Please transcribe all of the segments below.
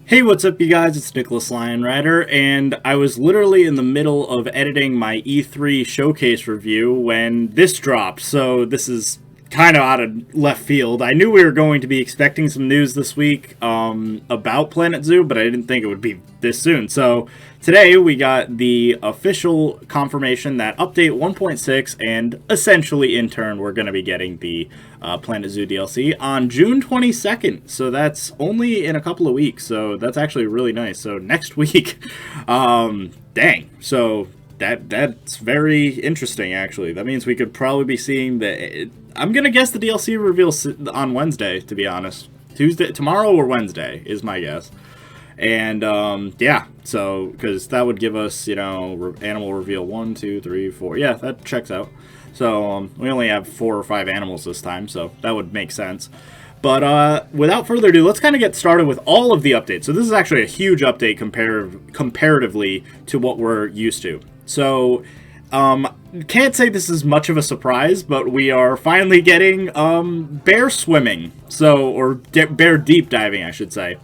Hey, what's up, you guys? It's IAmTheLionRider, and I was literally in the middle of editing my E3 showcase review when this dropped, so this is kind of out of left field. I knew we were going to be expecting some news this week about Planet Zoo, but I didn't think it would be this soon. So today we got the official confirmation that update 1.6, and essentially in turn we're going to be getting the Planet Zoo DLC on June 22nd. So that's only in a couple of weeks. So that's actually really nice. So next week, dang. So that's very interesting, actually. That means we could probably be seeing the. I'm gonna guess the DLC reveal on Wednesday. To be honest, tomorrow or Wednesday is my guess. And yeah, so because that would give us, animal reveal 1, 2, 3, 4. Yeah, that checks out. So we only have 4 or 5 animals this time, so that would make sense. But without further ado, let's kind of get started with all of the updates. So this is actually a huge update comparatively to what we're used to. So can't say this is much of a surprise, but we are finally getting bear swimming, or bear deep diving, I should say.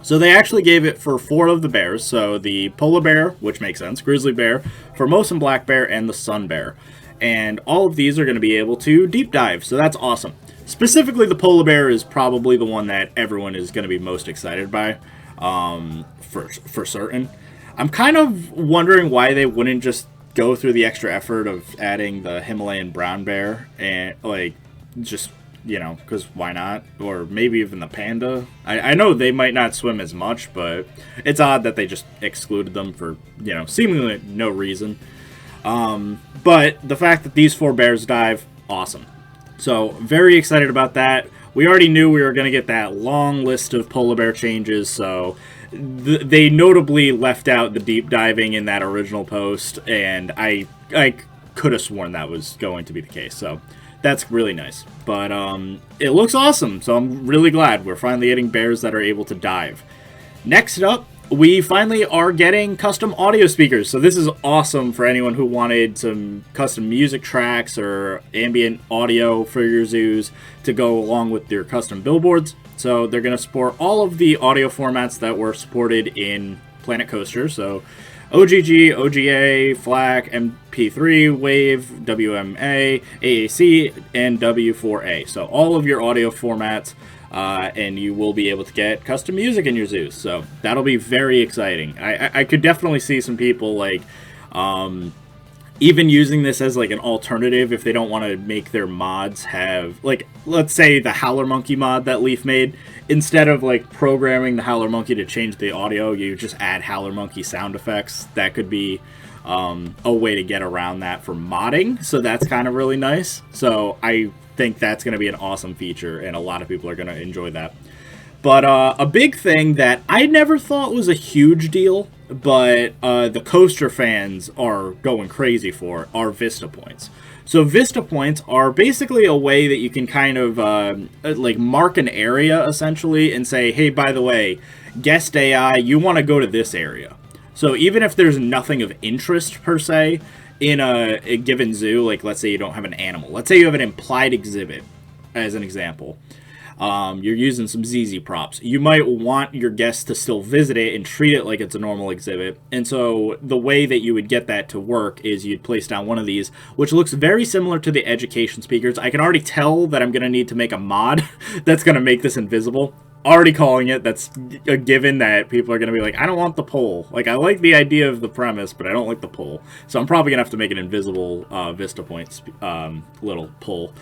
So they actually gave it for 4 of the bears. So the polar bear, which makes sense, grizzly bear, Formosan black bear, and the sun bear. And all of these are going to be able to deep dive, so that's awesome. Specifically, the polar bear is probably the one that everyone is going to be most excited by, for certain. I'm kind of wondering why they wouldn't just go through the extra effort of adding the Himalayan brown bear and, because why not? Or maybe even the panda. I know they might not swim as much, but it's odd that they just excluded them for, seemingly no reason. But the fact that these 4 bears dive, awesome. So, very excited about that. We already knew we were going to get that long list of polar bear changes, so they notably left out the deep diving in that original post, and I could have sworn that was going to be the case, so that's really nice. But it looks awesome, so I'm really glad we're finally getting bears that are able to dive. Next up, we finally are getting custom audio speakers. So this is awesome for anyone who wanted some custom music tracks or ambient audio for your zoos to go along with your custom billboards. So they're going to support all of the audio formats that were supported in Planet Coaster. So OGG, OGA, FLAC, MP3, WAVE, WMA, AAC, and W4A. So all of your audio formats. And you will be able to get custom music in your zoos. So that'll be very exciting. I could definitely see some people even using this as an alternative if they don't want to make their mods have, let's say the Howler Monkey mod that Leaf made. Instead of programming the Howler Monkey to change the audio, you just add Howler Monkey sound effects. That could be a way to get around that for modding. So that's kind of really nice. So I think that's going to be an awesome feature, and a lot of people are going to enjoy that. But a big thing that I never thought was a huge deal, but the coaster fans are going crazy for, are Vista Points. So Vista Points are basically a way that you can kind of mark an area, essentially, and say, hey, by the way, guest AI, you want to go to this area. So even if there's nothing of interest, per se, in a given zoo, let's say you don't have an animal. Let's say you have an implied exhibit, as an example. You're using some ZZ props. You might want your guests to still visit it and treat it like it's a normal exhibit. And so the way that you would get that to work is you'd place down one of these, which looks very similar to the education speakers. I can already tell that I'm going to need to make a mod that's going to make this invisible. Already calling it. That's a given that people are going to be like, I don't want the pole. I like the idea of the premise, but I don't like the pole. So I'm probably going to have to make an invisible Vista Points little pole.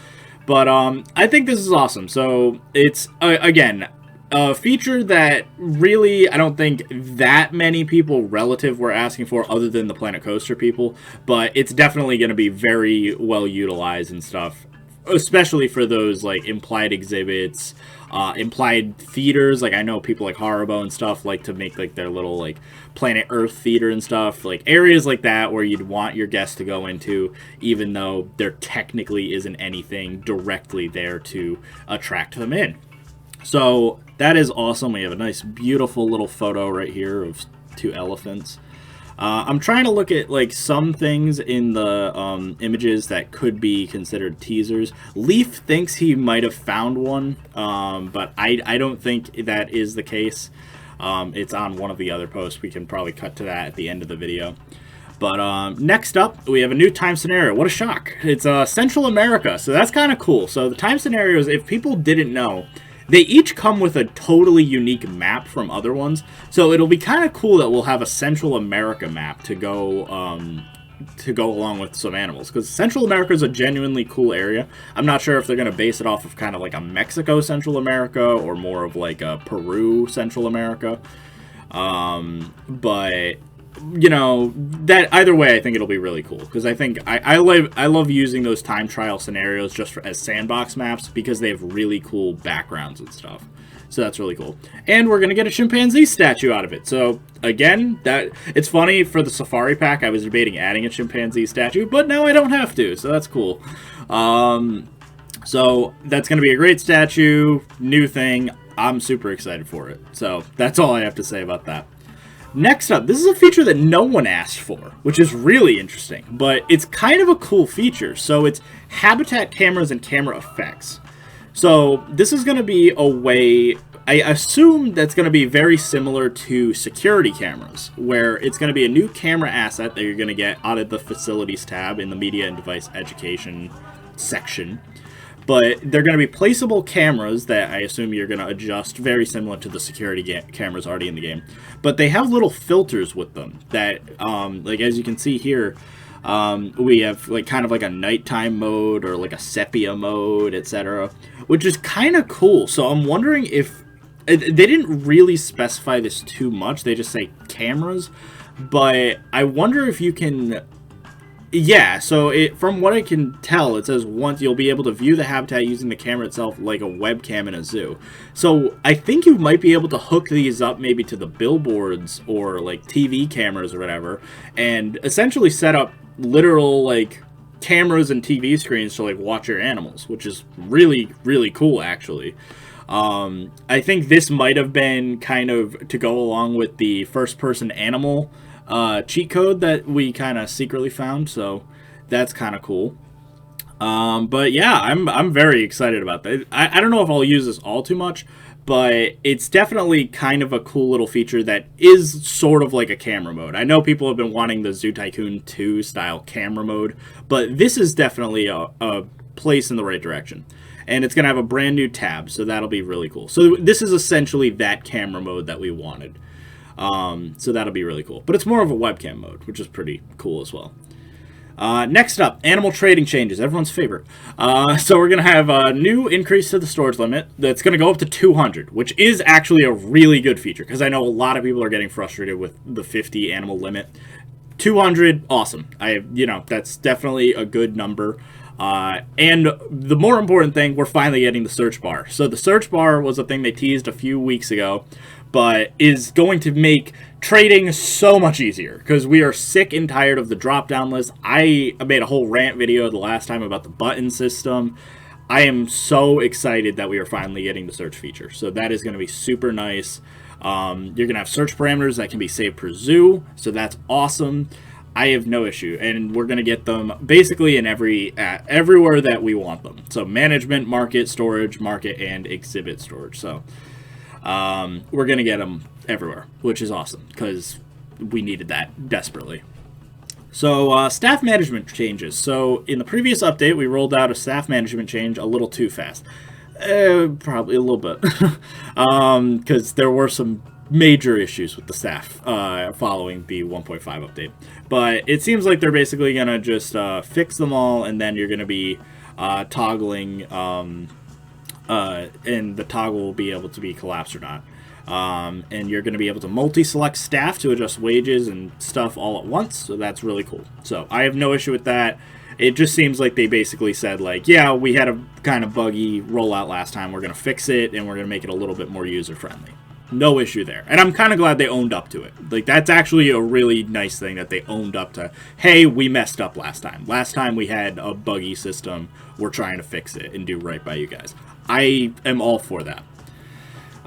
But I think this is awesome. So it's, again, a feature that really I don't think that many people relative were asking for other than the Planet Coaster people. But it's definitely going to be very well utilized and stuff. Especially for those implied exhibits, implied theaters. I know people like Haribo and stuff like to make their little Planet Earth theater and stuff, areas like that where you'd want your guests to go into, even though there technically isn't anything directly there to attract them in. So that is awesome. We have a nice, beautiful little photo right here of 2 elephants. I'm trying to look at some things in the images that could be considered teasers. Leaf thinks he might have found one, but I don't think that is the case. It's on one of the other posts. We can probably cut to that at the end of the video. But next up, we have a new time scenario. What a shock. It's Central America, so that's kind of cool. So the time scenarios, if people didn't know, they each come with a totally unique map from other ones. So it'll be kind of cool that we'll have a Central America map to go along with some animals. Because Central America is a genuinely cool area. I'm not sure if they're going to base it off of kind of like a Mexico Central America or more of like a Peru Central America. But you know, that either way, I think it'll be really cool, because I think I love using those time trial scenarios just as sandbox maps, because they have really cool backgrounds and stuff. So that's really cool. And we're gonna get a chimpanzee statue out of it. So again, that it's funny, for the safari pack I was debating adding a chimpanzee statue, but now I don't have to, so that's cool. So that's gonna be a great statue, new thing. I'm super excited for it. So that's all I have to say about that. Next up, this is a feature that no one asked for, which is really interesting, but it's kind of a cool feature. So it's habitat cameras and camera effects. So this is going to be a way, I assume that's going to be very similar to security cameras, where it's going to be a new camera asset that you're going to get out of the facilities tab in the media and device education section. But they're going to be placeable cameras that I assume you're going to adjust, very similar to the security cameras already in the game. But they have little filters with them that, like as you can see here, we have like kind of like a nighttime mode or like a sepia mode, etc., which is kind of cool. So I'm wondering if they didn't really specify this too much. They just say cameras, but I wonder if you can. Yeah, so from what I can tell, it says once you'll be able to view the habitat using the camera itself like a webcam in a zoo. So I think you might be able to hook these up maybe to the billboards or like TV cameras or whatever, and essentially set up literal like cameras and TV screens to like watch your animals, which is really, really cool actually. I think this might have been kind of to go along with the first-person animal cheat code that we kind of secretly found, so that's kind of cool. But yeah, I'm very excited about that. I don't know if I'll use this all too much, but it's definitely kind of a cool little feature that is sort of like a camera mode. I know people have been wanting the Zoo Tycoon 2 style camera mode, but this is definitely a place in the right direction. And it's going to have a brand new tab, so that'll be really cool. So this is essentially that camera mode that we wanted. So that'll be really cool. But it's more of a webcam mode, which is pretty cool as well. Next up, animal trading changes, everyone's favorite. So we're going to have a new increase to the storage limit that's going to go up to 200, which is actually a really good feature, because I know a lot of people are getting frustrated with the 50 animal limit. 200, awesome. That's definitely a good number. And the more important thing, we're finally getting the search bar. So the search bar was a thing they teased a few weeks ago, but is going to make trading so much easier, because we are sick and tired of the drop-down list. I made a whole rant video the last time about the button system. I am so excited that we are finally getting the search feature. So that is going to be super nice. You're going to have search parameters that can be saved per zoo, so that's awesome. I have no issue, and we're going to get them basically in everywhere that we want them. So management, market, storage, market, and exhibit storage. So we're going to get them everywhere, which is awesome, because we needed that desperately. So staff management changes. So in the previous update, we rolled out a staff management change a little too fast. Probably a little bit, because there were some major issues with the staff following the 1.5 update. But it seems like they're basically going to just fix them all, and then you're going to be toggling, and the toggle will be able to be collapsed or not. And you're going to be able to multi-select staff to adjust wages and stuff all at once, so that's really cool. So I have no issue with that. It just seems like they basically said, like, yeah, we had a kind of buggy rollout last time, we're going to fix it, and we're going to make it a little bit more user-friendly. No issue there. And I'm kind of glad they owned up to it. Like, that's actually a really nice thing that they owned up to. Hey, we messed up last time. Last time we had a buggy system. We're trying to fix it and do right by you guys. I am all for that.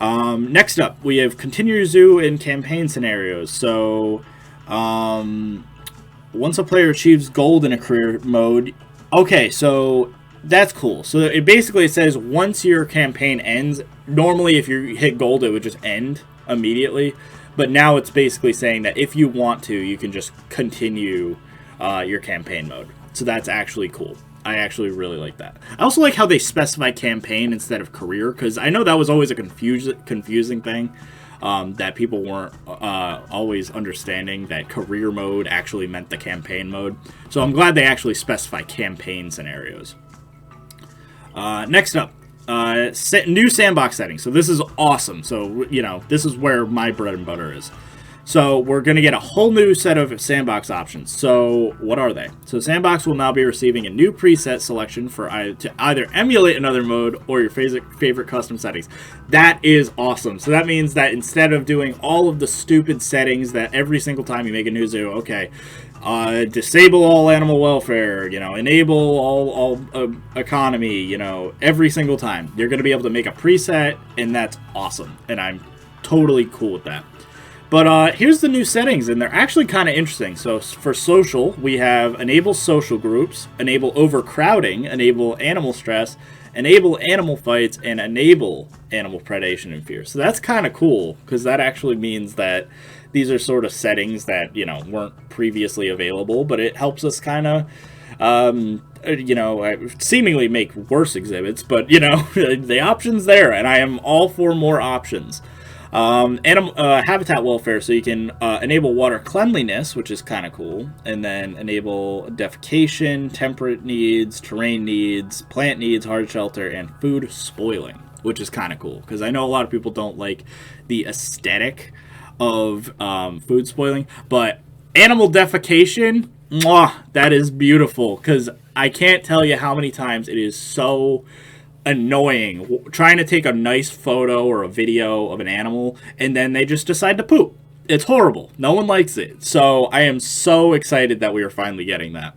Next up, we have Continue Zoo in campaign scenarios. So, once a player achieves gold in a career mode... Okay, so that's cool. So it basically says once your campaign ends, normally if you hit gold, it would just end. immediately. But now it's basically saying that if you want to, you can just continue your campaign mode. So that's actually cool. I actually really like that. I also like how they specify campaign instead of career, because I know that was always a confusing thing, that people weren't always understanding that career mode actually meant the campaign mode. So I'm glad they actually specify campaign scenarios. Next up, new sandbox settings. So this is awesome. So, you know, this is where my bread and butter is. So we're going to get a whole new set of sandbox options. So what are they? So Sandbox will now be receiving a new preset selection for to either emulate another mode or your favorite custom settings. That is awesome. So that means that instead of doing all of the stupid settings that every single time you make a new zoo, okay, disable all animal welfare, you know, enable all economy, you know, every single time. You're going to be able to make a preset, and that's awesome. And I'm totally cool with that. But here's the new settings, and they're actually kind of interesting. So for social, we have enable social groups, enable overcrowding, enable animal stress, enable animal fights, and enable animal predation and fear. So that's kind of cool, because that actually means that these are sort of settings that, you know, weren't previously available, but it helps us kind of, you know, seemingly make worse exhibits, but, you know, the option's there, and I am all for more options. Habitat welfare, so you can enable water cleanliness, which is kind of cool, and then enable defecation, temperate needs, terrain needs, plant needs, hard shelter, and food spoiling, which is kind of cool, because I know a lot of people don't like the aesthetic of food spoiling, but animal defecation, mwah, that is beautiful, because I can't tell you how many times it is so annoying trying to take a nice photo or a video of an animal and then they just decide to poop. It's horrible. No one likes it. So I am so excited that we are finally getting that.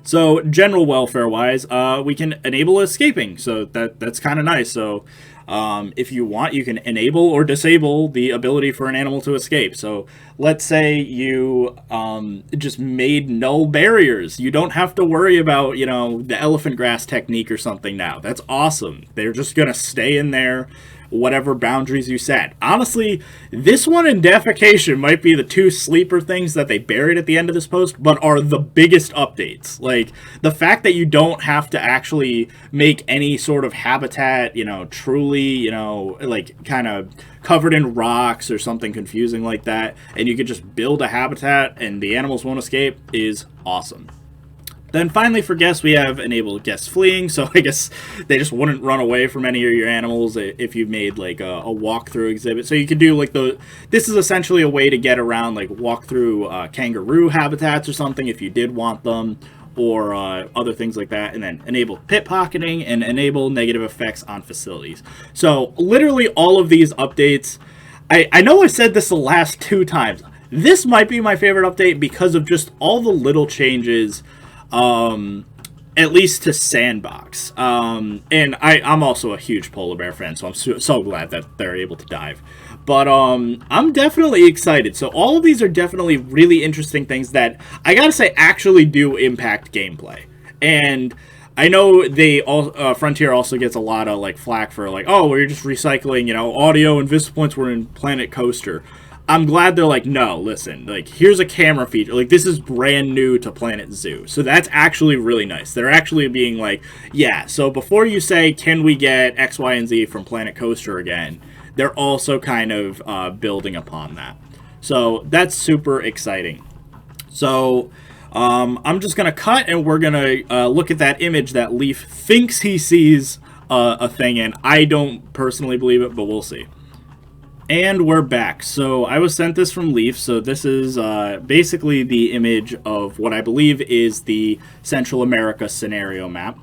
So general welfare wise, we can enable escaping. So that's kind of nice. So if you want, you can enable or disable the ability for an animal to escape. So let's say you just made null barriers. You don't have to worry about, you know, the elephant grass technique or something now. That's awesome. They're just going to stay in there, whatever boundaries you set. Honestly, this one and defecation might be the two sleeper things that they buried at the end of this post, but are the biggest updates. Like, the fact that you don't have to actually make any sort of habitat, you know, truly, you know, like, kind of covered in rocks or something confusing like that, and you could just build a habitat and the animals won't escape is awesome. Then finally for guests, we have enabled guest fleeing, so I guess they just wouldn't run away from any of your animals if you made like a walkthrough exhibit. So you could do like this is essentially a way to get around like walkthrough kangaroo habitats or something if you did want them, or other things like that, and then enable pickpocketing and enable negative effects on facilities. So literally all of these updates, I know I said this the last 2 times, this might be my favorite update because of just all the little changes, at least to Sandbox. And I'm also a huge polar bear fan, so I'm so glad that they're able to dive. But I'm definitely excited. So all of these are definitely really interesting things that, I gotta say, actually do impact gameplay. And I know Frontier also gets a lot of like flack for like, oh, we're just recycling, you know, audio and Vista Points were in Planet Coaster. I'm glad they're like, no, listen, like, here's a camera feature. Like, this is brand new to Planet Zoo. So that's actually really nice. They're actually being like, yeah, so before you say, can we get X, Y, and Z from Planet Coaster again, they're also kind of building upon that. So that's super exciting. So I'm just going to cut, and we're going to look at that image that Leaf thinks he sees a thing in. I don't personally believe it, but we'll see. And we're back. So I was sent this from Leaf. So this is basically the image of what I believe is the Central America scenario map.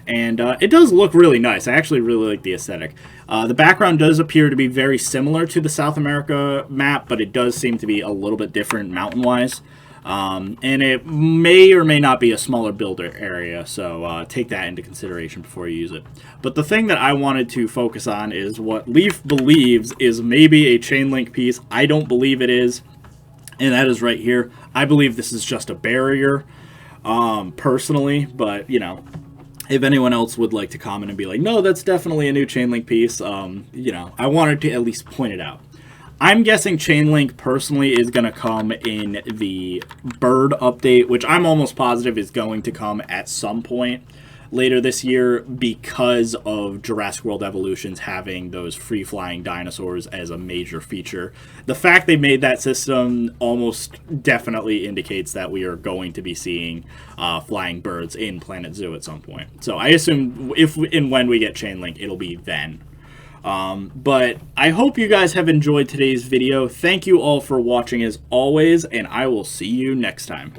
And it does look really nice. I actually really like the aesthetic. The background does appear to be very similar to the South America map, but it does seem to be a little bit different mountain-wise. And it may or may not be a smaller builder area, so take that into consideration before you use it. But the thing that I wanted to focus on is what Leaf believes is maybe a chain link piece. I don't believe it is, and that is right here. I believe this is just a barrier, personally, but, you know, if anyone else would like to comment and be like, no, that's definitely a new chain link piece, you know, I wanted to at least point it out. I'm guessing Chainlink personally is going to come in the bird update, which I'm almost positive is going to come at some point later this year because of Jurassic World Evolutions having those free-flying dinosaurs as a major feature. The fact they made that system almost definitely indicates that we are going to be seeing flying birds in Planet Zoo at some point. So I assume if and when we get Chainlink, it'll be then. But I hope you guys have enjoyed today's video. Thank you all for watching as always, and I will see you next time.